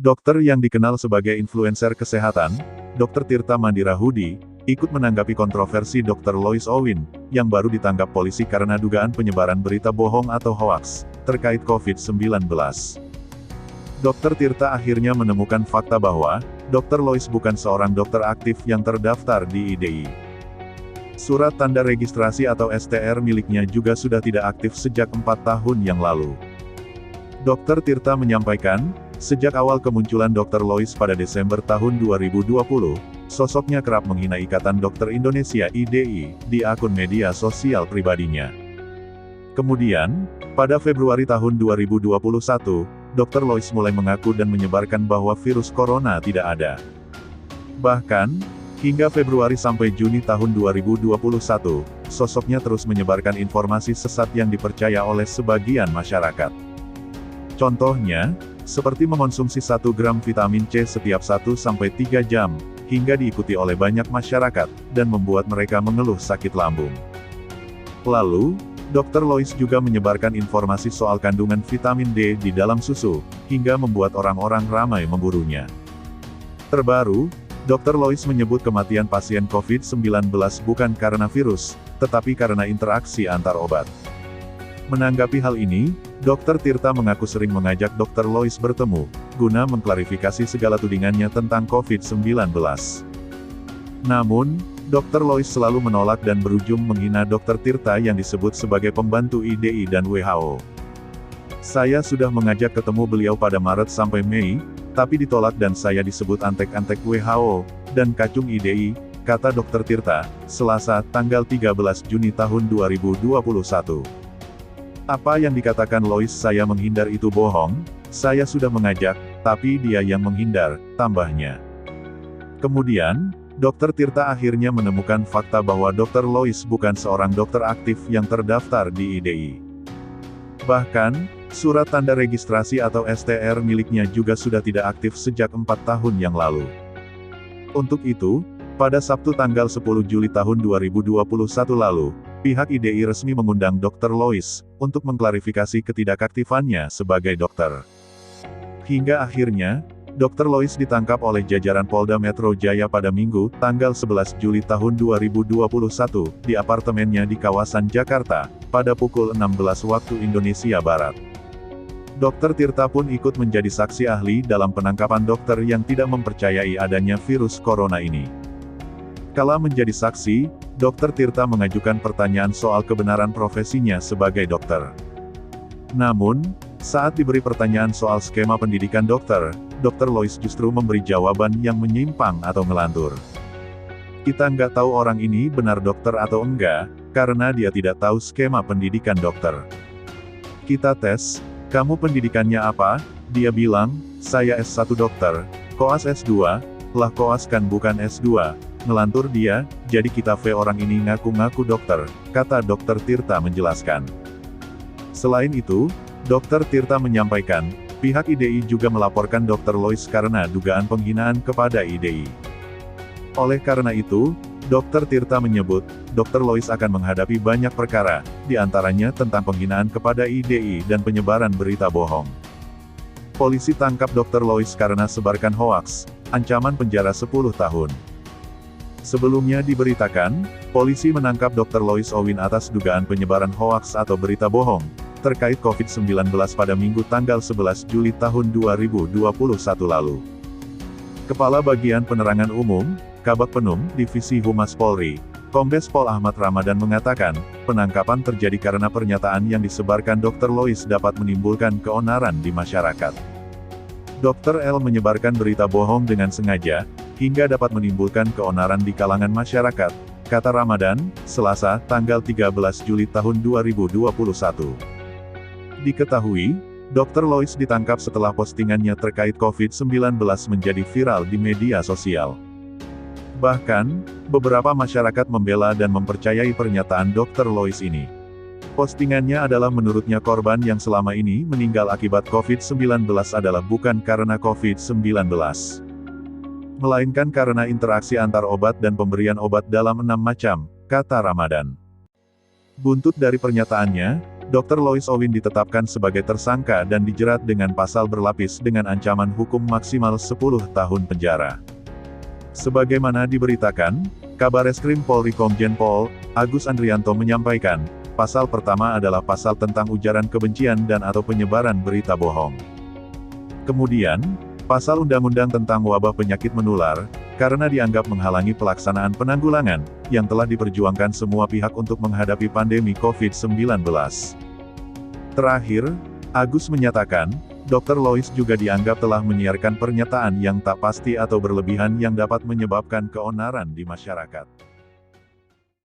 Dokter yang dikenal sebagai influencer kesehatan, Dr. Tirta Mandira Hudi, ikut menanggapi kontroversi Dr. Lois Owin, yang baru ditangkap polisi karena dugaan penyebaran berita bohong atau hoaks, terkait COVID-19. Dr. Tirta akhirnya menemukan fakta bahwa, Dr. Lois bukan seorang dokter aktif yang terdaftar di IDI. Surat tanda registrasi atau STR miliknya juga sudah tidak aktif sejak 4 tahun yang lalu. Dr. Tirta menyampaikan, sejak awal kemunculan Dr. Lois pada Desember tahun 2020, sosoknya kerap menghina Ikatan Dokter Indonesia (IDI) di akun media sosial pribadinya. Kemudian, pada Februari tahun 2021, Dr. Lois mulai mengaku dan menyebarkan bahwa virus corona tidak ada. Bahkan, hingga Februari sampai Juni tahun 2021, sosoknya terus menyebarkan informasi sesat yang dipercaya oleh sebagian masyarakat. Contohnya, seperti mengonsumsi 1 gram vitamin C setiap 1-3 jam, hingga diikuti oleh banyak masyarakat, dan membuat mereka mengeluh sakit lambung. Lalu, Dr. Lois juga menyebarkan informasi soal kandungan vitamin D di dalam susu, hingga membuat orang-orang ramai memburunya. Terbaru, Dr. Lois menyebut kematian pasien COVID-19 bukan karena virus, tetapi karena interaksi antar obat. Menanggapi hal ini, Dr. Tirta mengaku sering mengajak Dr. Lois bertemu, guna mengklarifikasi segala tudingannya tentang COVID-19. Namun, Dr. Lois selalu menolak dan berujung menghina Dr. Tirta yang disebut sebagai pembantu IDI dan WHO. Saya sudah mengajak ketemu beliau pada Maret sampai Mei, tapi ditolak dan saya disebut antek-antek WHO, dan kacung IDI, kata Dr. Tirta, Selasa, tanggal 13 Juni tahun 2021. Apa yang dikatakan Lois saya menghindar itu bohong, saya sudah mengajak, tapi dia yang menghindar, tambahnya. Kemudian, Dr. Tirta akhirnya menemukan fakta bahwa Dr. Lois bukan seorang dokter aktif yang terdaftar di IDI. Bahkan, surat tanda registrasi atau STR miliknya juga sudah tidak aktif sejak 4 tahun yang lalu. Untuk itu, pada Sabtu tanggal 10 Juli tahun 2021 lalu, pihak IDI resmi mengundang Dr. Lois, untuk mengklarifikasi ketidakaktifannya sebagai dokter. Hingga akhirnya, Dr. Lois ditangkap oleh jajaran Polda Metro Jaya pada Minggu, tanggal 11 Juli tahun 2021, di apartemennya di kawasan Jakarta, pada pukul 16 waktu Indonesia Barat. Dr. Tirta pun ikut menjadi saksi ahli dalam penangkapan dokter yang tidak mempercayai adanya virus corona ini. Kala menjadi saksi, Dr. Tirta mengajukan pertanyaan soal kebenaran profesinya sebagai dokter. Namun, saat diberi pertanyaan soal skema pendidikan dokter, Dr. Lois justru memberi jawaban yang menyimpang atau ngelantur. Kita nggak tahu orang ini benar dokter atau enggak, karena dia tidak tahu skema pendidikan dokter. Kita tes, kamu pendidikannya apa? Dia bilang, saya S1 dokter, koas S2, lah koas kan bukan S2, ngelantur dia, jadi kita orang ini ngaku-ngaku dokter, kata Dr. Tirta menjelaskan. Selain itu, Dr. Tirta menyampaikan, pihak IDI juga melaporkan Dr. Lois karena dugaan penghinaan kepada IDI. Oleh karena itu, Dr. Tirta menyebut, Dr. Lois akan menghadapi banyak perkara, di antaranya tentang penghinaan kepada IDI dan penyebaran berita bohong. Polisi tangkap Dr. Lois karena sebarkan hoaks, ancaman penjara 10 tahun. Sebelumnya diberitakan, polisi menangkap Dr. Lois Owin atas dugaan penyebaran hoaks atau berita bohong, terkait COVID-19 pada Minggu tanggal 11 Juli tahun 2021 lalu. Kepala Bagian Penerangan Umum, Kabak Penum, Divisi Humas Polri, Kombes Pol Ahmad Ramadan mengatakan, penangkapan terjadi karena pernyataan yang disebarkan Dr. Lois dapat menimbulkan keonaran di masyarakat. Dr. L menyebarkan berita bohong dengan sengaja, hingga dapat menimbulkan keonaran di kalangan masyarakat, kata Ramadan, Selasa, tanggal 13 Juli tahun 2021. Diketahui, Dr. Lois ditangkap setelah postingannya terkait COVID-19 menjadi viral di media sosial. Bahkan, beberapa masyarakat membela dan mempercayai pernyataan Dr. Lois ini. Postingannya adalah menurutnya korban yang selama ini meninggal akibat COVID-19 adalah bukan karena COVID-19, melainkan karena interaksi antar obat dan pemberian obat dalam 6 macam, kata Ramadan. Buntut dari pernyataannya, Dr. Lois Owin ditetapkan sebagai tersangka dan dijerat dengan pasal berlapis dengan ancaman hukum maksimal 10 tahun penjara. Sebagaimana diberitakan, Kabareskrim Polri Komjen Pol Agus Andrianto menyampaikan, pasal pertama adalah pasal tentang ujaran kebencian dan atau penyebaran berita bohong. Kemudian, pasal Undang-Undang tentang wabah penyakit menular, karena dianggap menghalangi pelaksanaan penanggulangan, yang telah diperjuangkan semua pihak untuk menghadapi pandemi COVID-19. Terakhir, Agus menyatakan, Dr. Lois juga dianggap telah menyiarkan pernyataan yang tak pasti atau berlebihan yang dapat menyebabkan keonaran di masyarakat.